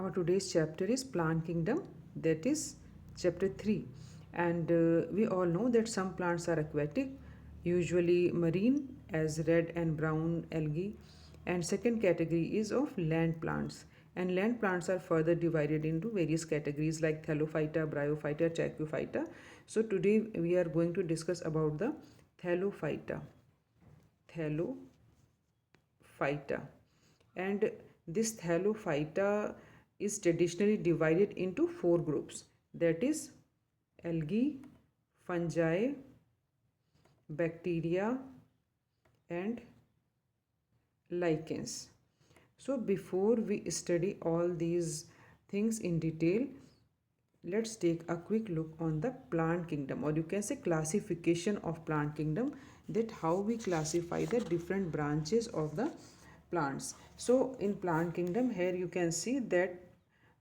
Our today's chapter is Plant Kingdom, that is chapter 3. And we all know that some plants are aquatic, usually marine, as red and brown algae. And second category is of land plants. And land plants are further divided into various categories like Thallophyta, Bryophyta, Trachyphyta. So today we are going to discuss about the Thallophyta. Thallophyta. And this Thallophyta is traditionally divided into four groups, that is algae, fungi, bacteria and lichens. So before we study all these things in detail, let's take a quick look on the plant kingdom, or you can say classification of plant kingdom, that how we classify the different branches of the plants. So in plant kingdom, here you can see that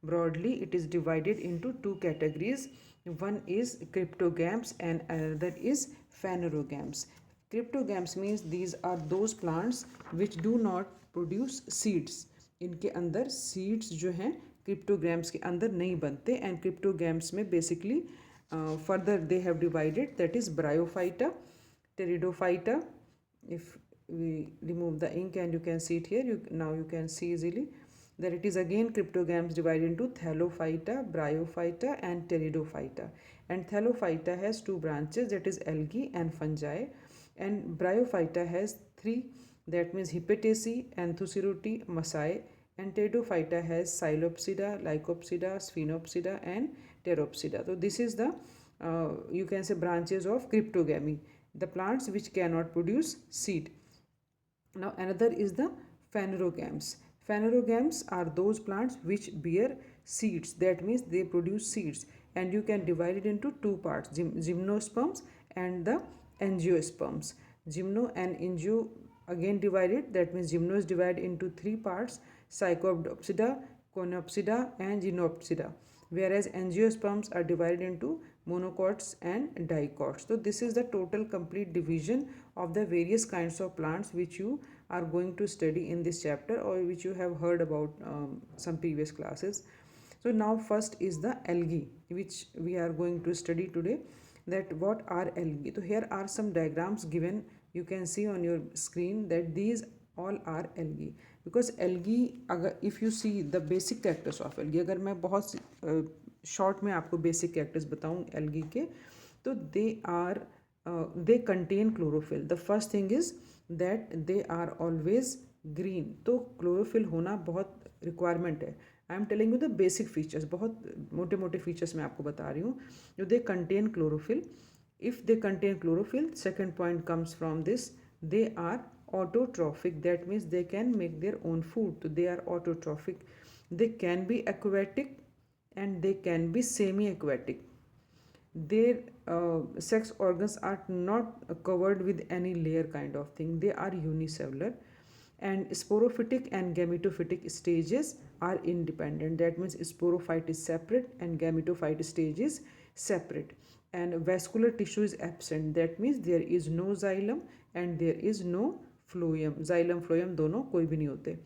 broadly it is divided into two categories. One is cryptogams and another is phanerogams. Cryptogams means these are those plants which do not produce seeds. इनके अंदर seeds जो हैं क्रिप्टोग्राम्स के अंदर नहीं बनते. And क्रिप्टोग्राम्स में basically further they have divided, that is bryophyta, pteridophyta. If we remove the ink and you can see it here, now you can see easily that it is again cryptogams divided into Thallophyta, Bryophyta and Pteridophyta. And Thallophyta has two branches, that is algae and fungi, and Bryophyta has three, that means Hepataceae, Anthocerote, Massae, and Pteridophyta has Psilopsida, Lycopsida, Sphenopsida and Pteropsida. So this is the you can say branches of cryptogamy, the plants which cannot produce seed. Now another is the phanerogams. Phanerogams are those plants which bear seeds, that means they produce seeds, and you can divide it into two parts, gymnosperms and the angiosperms. Gymno and angio again divided, that means gymno is divided into three parts, Psychopsida, Conopsida and Gynopsida, whereas angiosperms are divided into monocots and dicots. So this is the total complete division of the various kinds of plants which you are going to study in this chapter, or which you have heard about some previous classes. So now first is the algae, which we are going to study today, that what are algae. So here are some diagrams given, you can see on your screen that these all are algae. Because algae, अगर if you see the basic characters of algae, अगर मैं बहुत short में आपको basic characters बताऊँ algae के, तो they contain chlorophyll. The first thing is that they are always green. तो chlorophyll होना बहुत रिक्वायरमेंट है. I am telling you the basic features, बहुत मोटे मोटे फीचर्स मैं आपको बता रही हूँ. जो they contain chlorophyll. If they contain chlorophyll, second point comes from this, they are autotrophic, that means they can make their own food, so they are autotrophic. They can be aquatic and they can be semi-aquatic. Their sex organs are not covered with any layer kind of thing, they are unicellular. And sporophytic and gametophytic stages are independent, that means sporophyte is separate and gametophyte stage is separate. And vascular tissue is absent, that means there is no xylem and there is no phloem. xylem phloem दोनों कोई भी नहीं होते.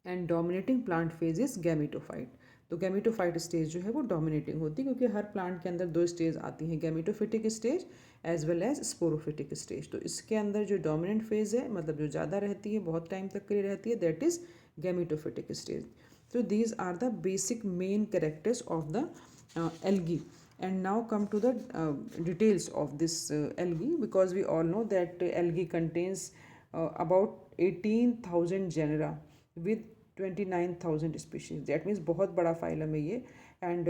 And dominating plant phase is gametophyte. तो gametophyte stage जो है वो dominating होती है, क्योंकि हर प्लांट के अंदर दो स्टेज आती हैं, gametophytic stage as well as sporophytic stage. तो इसके अंदर जो डोमिनेंट फेज है, मतलब जो ज़्यादा रहती है, बहुत टाइम तक के लिए रहती है, that is gametophytic stage. So these are the basic main characters of the algae. And now come to the details of this algae, because we all know that algae contains about 18,000 genera with 29,000 species. That means बहुत बड़ा phylum है ये. And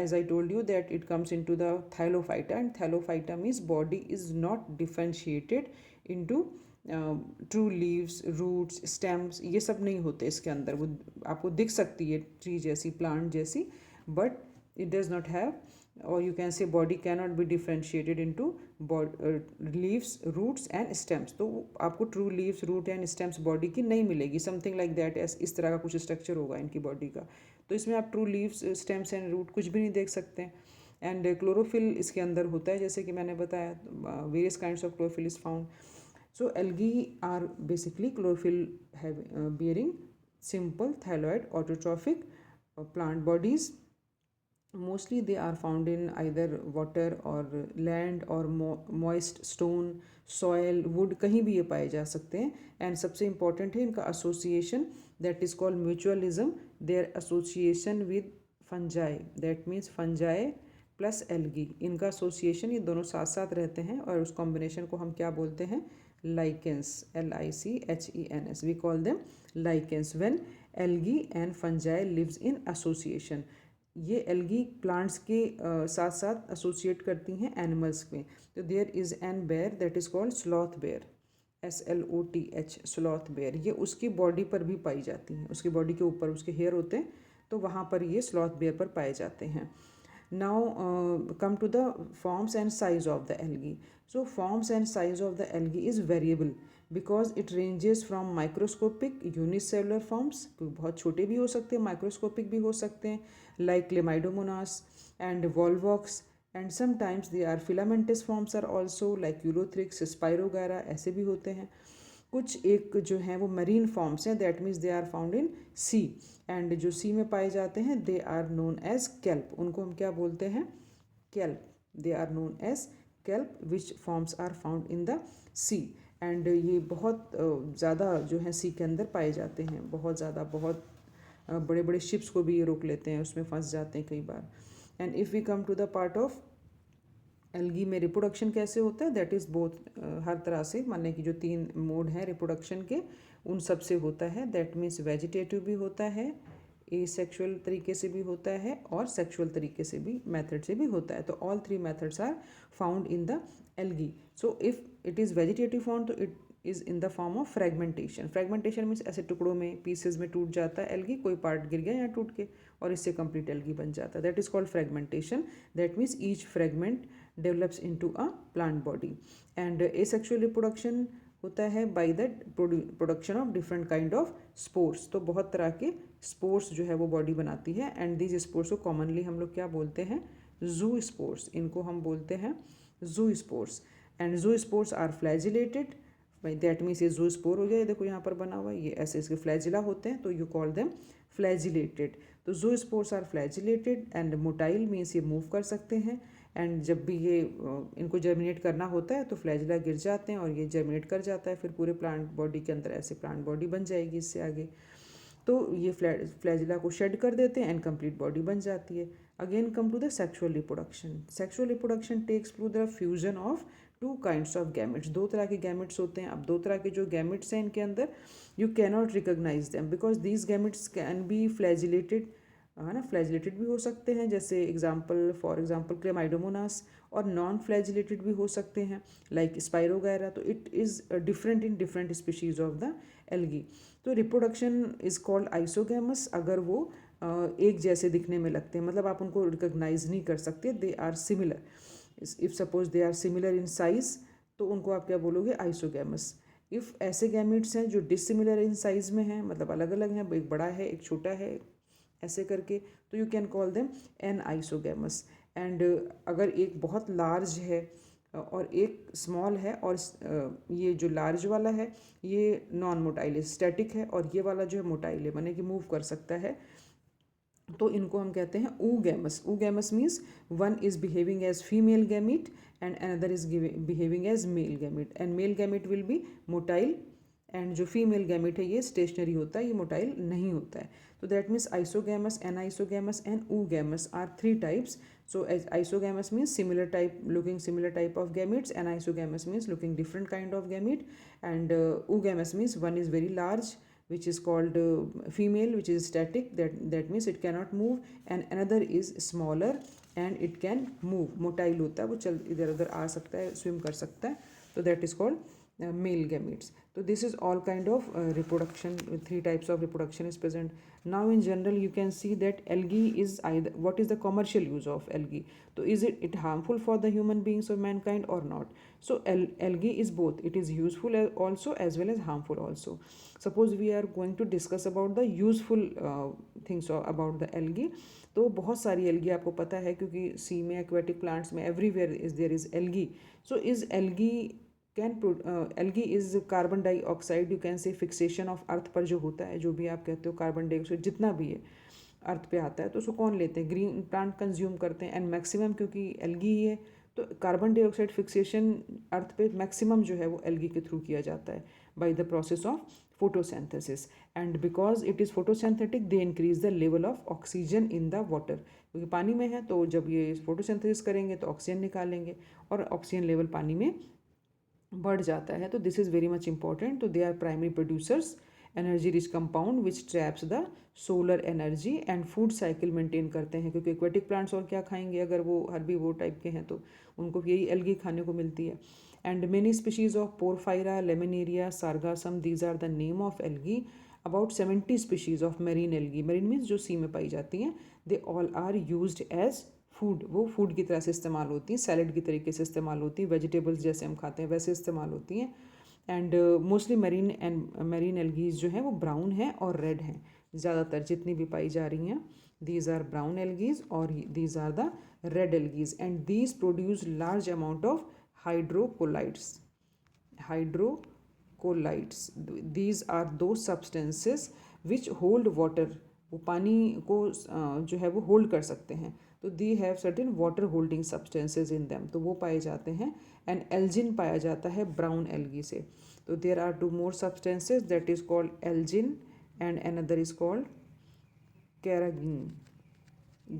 as I told you that it comes into the Thallophyta, and Thallophyta means body is not differentiated into true leaves, roots, stems, ये सब नहीं होते इसके अंदर. वो आपको दिख सकती है ट्री जैसी, प्लांट जैसी, but it does not have, और you can say body can not be differentiated into leaves, roots and stems. तो आपको true leaves, root and stems body की नहीं मिलेगी. समथिंग लाइक दैट, इस तरह का कुछ स्ट्रक्चर होगा इनकी बॉडी का. तो इसमें आप true leaves, stems and root कुछ भी नहीं देख सकते हैं. एंड क्लोरोफिल इसके अंदर होता है, जैसे कि मैंने बताया, various kinds of chlorophyll is found. So algae are basically chlorophyll bearing simple thalloid autotrophic plant bodies. Mostly they are found in either water or land or moist stone, soil, wood, कहीं भी ये पाए जा सकते हैं. And सबसे important है इनका association, that is called mutualism. Their association with fungi, that means fungi plus algae, इनका एसोसिएशन, ये दोनों साथ साथ रहते हैं और उस कॉम्बिनेशन को हम क्या बोलते हैं, lichens, LICHENS. We call them lichens when algae and fungi lives in association. ये एल्गी प्लांट्स के साथ साथ एसोसिएट करती हैं एनिमल्स में. तो there is an bear that is called sloth bear, SLOTH, sloth bear. ये उसकी बॉडी पर भी पाई जाती हैं, उसकी बॉडी के ऊपर उसके हेयर होते हैं, तो वहाँ पर ये स्लॉथ बेयर पर पाए जाते हैं. Now come to the forms and size of the algae. So forms and size of the algae is variable because it ranges from microscopic unicellular forms, बहुत छोटे भी हो सकते हैं, microscopic भी हो सकते हैं, like Chlamydomonas and Volvox, and sometimes they are filamentous forms are also like Ulothrix, Spirogyra, ऐसे भी होते हैं. कुछ एक जो हैं वो मरीन फॉर्म्स हैं, that means they are found in sea, and जो सी में पाए जाते हैं they are known as kelp. उनको हम क्या बोलते हैं, kelp. They are known as kelp which forms are found in the sea. And ये बहुत ज़्यादा जो है सी के अंदर पाए जाते हैं, बहुत ज़्यादा, बहुत बड़े बड़े शिप्स को भी ये रोक लेते हैं, उसमें फंस जाते हैं कई बार. And if we come to the part of algae में रिप्रोडक्शन कैसे होता है, दैट इज़ बोथ, हर तरह से, मानने की जो 3 मोड हैं रिप्रोडक्शन के, उन सब से होता है. दैट मीन्स वेजिटेटिव भी होता है, एसेक्सुअल तरीके से भी होता है, और सेक्सुअल तरीके से भी, मेथड से भी होता है. तो all 3 methods are found in the algae. So if it is vegetative form तो it is in the form of fragmentation. Fragmentation means ऐसे टुकड़ों में, पीसेज में टूट जाता है एल्गी, कोई पार्ट गिर गया या टूट के, और इससे कंप्लीट एल्गी बन जाता है. That is called fragmentation. That means each fragment develops into a plant body. And asexual reproduction होता है by the production of different kind of spores. तो बहुत तरह के spores जो है वो बॉडी बनाती है, and these spores को commonly हम लोग क्या बोलते हैं, zoospores. इनको हम बोलते हैं zoospores. And zoospores are flagellated. भाई दैट मीन्स ये zoospore हो गया, ये देखो यहाँ पर बना हुआ है, ये ऐसे इसके फ्लैजिला होते हैं, तो यू कॉल देम फ्लैजिलेटेड. तो zoospores are flagellated and motile means ये मूव कर सकते हैं. एंड जब भी ये इनको जर्मिनेट करना होता है तो फ्लैजिला गिर जाते हैं और ये जर्मिनेट कर जाता है, फिर पूरे प्लांट बॉडी के अंदर ऐसे प्लांट बॉडी बन जाएगी इससे आगे. तो ये फ्लैजिला को शेड कर देते हैं एंड कंप्लीट बॉडी बन जाती है. Again come to the sexual reproduction. Sexual reproduction takes through the fusion of 2 kinds of gametes. 2 तरह के गैमेट्स होते हैं. अब 2 तरह के जो गैमेट्स हैं इनके अंदर, you cannot recognise them because these gametes can be flagellated, है ना, फ्लैजिलेटेड भी हो सकते हैं, जैसे फॉर एग्जांपल क्लेमाइडोमोनास, और नॉन फ्लैजिलेटेड भी हो सकते हैं लाइक स्पाइरोगायरा. तो it is different in different species of the algae. तो रिप्रोडक्शन इज़ कॉल्ड आइसोगैमस अगर वो एक जैसे दिखने में लगते हैं, मतलब आप उनको रिकोगनाइज नहीं कर सकते, they are similar. If suppose they are similar in size तो उनको आप क्या बोलोगे, आइसोगैमस. इफ़ ऐसे गैमेट्स हैं जो डिसिमिलर इन साइज में हैं, मतलब अलग अलग हैं, एक बड़ा है एक छोटा है ऐसे करके, तो you can call them an isogamous. And अगर एक बहुत लार्ज है और एक स्मॉल है, और ये जो लार्ज वाला है ये नॉन मोटाइल है, स्टैटिक है, और ये वाला जो है मोटाइल है, माने कि मूव कर सकता है, तो इनको हम कहते हैं oogamous. oogamous means one is behaving as female gamete and another is behaving as male gamete, and male gamete will be motile, and जो फीमेल गैमीट है ये स्टेशनरी होता है, ये मोटाइल नहीं होता है. तो that means isogamous, anisogamous and oogamous are 3 types. So as isogamous means similar type, looking similar type of gametes, and isogamous means looking different kind of gamete, and oogamous means one is very large, which is called female, which is static, that means it cannot move, and another is smaller and it can move, motile होता है, वो चल इधर उधर आ सकता है, swim कर सकता है, तो that is called male gametes. So this is all kind of reproduction. 3 types of reproduction is present. Now in general you can see that algae is either, what is the commercial use of algae? So is it harmful for the human beings or mankind or not? So algae is both, it is useful also as well as harmful also. Suppose we are going to discuss about the useful things about the algae. तो बहुत सारी algae आपको पता है क्योंकि sea में, aquatic plants में, everywhere is there is algae. So is algae algae is carbon dioxide, you can say fixation of earth पर जो होता है, जो भी आप कहते हो कार्बन डाइऑक्साइड जितना भी है, अर्थ पे आता है तो उसको कौन लेते हैं, ग्रीन प्लांट कंज्यूम करते हैं, एंड मैक्सिमम क्योंकि एल्गी ही है तो कार्बन डाइऑक्साइड फिक्सेशन अर्थ पे मैक्सिमम जो है वो एल्गी के थ्रू किया जाता है by the process of photosynthesis, and because it is photosynthetic they increase the level of oxygen in the water, क्योंकि पानी में है तो जब ये फोटोसिंथेसिस करेंगे तो ऑक्सीजन निकालेंगे और ऑक्सीजन लेवल पानी में बढ़ जाता है। तो this is very much important. तो they are primary producers energy rich compound which traps the solar energy and food cycle maintain करते हैं, क्योंकि एक्वेटिक प्लांट्स और क्या खाएंगे अगर वो हर्बीवोर टाइप के हैं तो उनको यही एल्गी खाने को मिलती है। And many species of Porphyra, Laminaria, Sargassum, these are the name of algae. About 70 species of marine algae, marine means जो सी में पाई जाती हैं, they all are used as food, वो फूड की तरह से इस्तेमाल होती हैं, सैलड की तरीके से इस्तेमाल होती हैं, वेजिटेबल्स जैसे हम खाते हैं वैसे इस्तेमाल होती हैं। एंड मोस्टली मेरीन एल्गीज जो हैं वो ब्राउन हैं और रेड हैं, ज़्यादातर जितनी भी पाई जा रही हैं दीज आर ब्राउन एल्गीज और these are the red algaes, and these produce large amount of hydrocolloids. Hydrocolloids these are दो सब्सटेंसेस विच होल्ड वाटर, वो पानी को जो है वो होल्ड कर सकते हैं, तो they have certain water holding substances in them, तो वो पाए जाते हैं। एंड एल्जिन पाया जाता है ब्राउन एल्गी से। तो there are two more substances that is called algin and another is called carrageenan.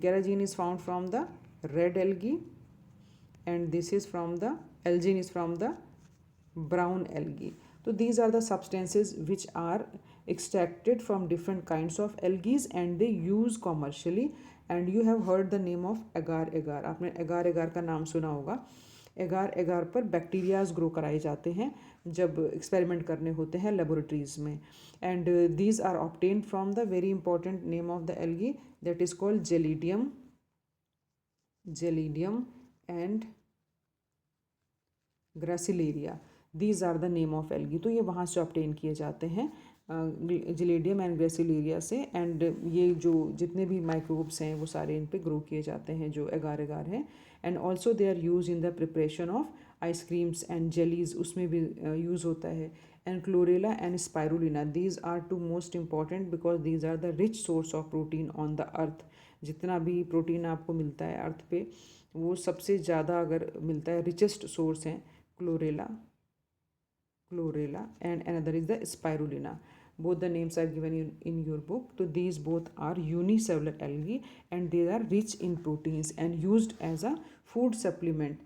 Carrageenan is found from the red algae and this is from the algin is from the brown algae. So these are the substances which are extracted from different kinds of algae and they use commercially, and you have heard the name of agar agar, आपने agar agar का नाम सुना होगा। एगार एगार पर bacterias grow कराए जाते हैं जब एक्सपेरिमेंट करने होते हैं लेबोरेटरीज में, and these are obtained from the very important name of the algae that is called Gelidium and Gracilaria, these are the name of algae. तो ये वहाँ से ऑब्टेन किए जाते हैं जिलेडियम एंड ग्रेसिलेरिया से, एंड ये जो जितने भी माइक्रोब्स हैं वो सारे इन पे ग्रो किए जाते हैं जो एगार एगार हैं। And also they are use in the preparation of ice creams and jellies, उसमें भी यूज़ होता है। And chlorella and spirulina, these are two most important because these are the rich source of protein on the earth. जितना भी protein आपको मिलता है अर्थ पे वो सबसे ज़्यादा अगर मिलता है रिचेस्ट सोर्स हैं chlorella and another is the spirulina. Both the names are given in your book. So these both are unicellular algae and they are rich in proteins and used as a food supplement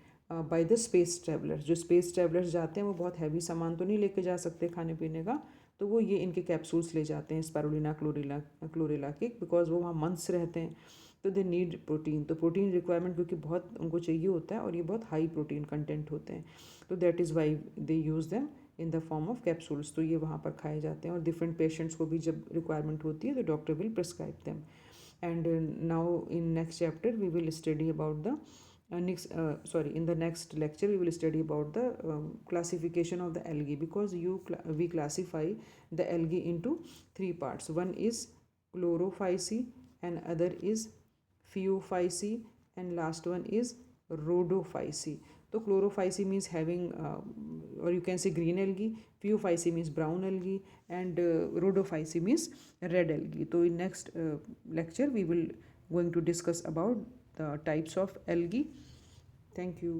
by the space travelers. जो space travelers जाते हैं वो बहुत heavy सामान तो नहीं लेके जा सकते खाने पीने का, तो वो ये इनके कैप्सूल्स ले जाते हैं स्पायरुलिना क्लोरेला के, बिकॉज वो वहाँ मंथ्स रहते हैं तो दे नीड प्रोटीन। तो प्रोटीन रिक्वायरमेंट क्योंकि बहुत उनको चाहिए होता है और ये बहुत हाई प्रोटीन कंटेंट होते हैं, तो that is why they use them in the form of capsules. तो ये वहाँ पर खाए जाते हैं और डिफरेंट पेशेंट्स को भी जब रिक्वायरमेंट होती है तो doctor will prescribe them. And now in next chapter we will study about the in the next lecture we will study about the classification of the algae, because we classify the algae into three parts. One is chlorophyceae, and other is phaeophyceae, and last one is rhodophyceae. So chlorophyceae means having or you can say green algae, phaeophyceae means brown algae, and rhodophyceae means red algae. So in next lecture we will going to discuss about the types of algae. Thank you.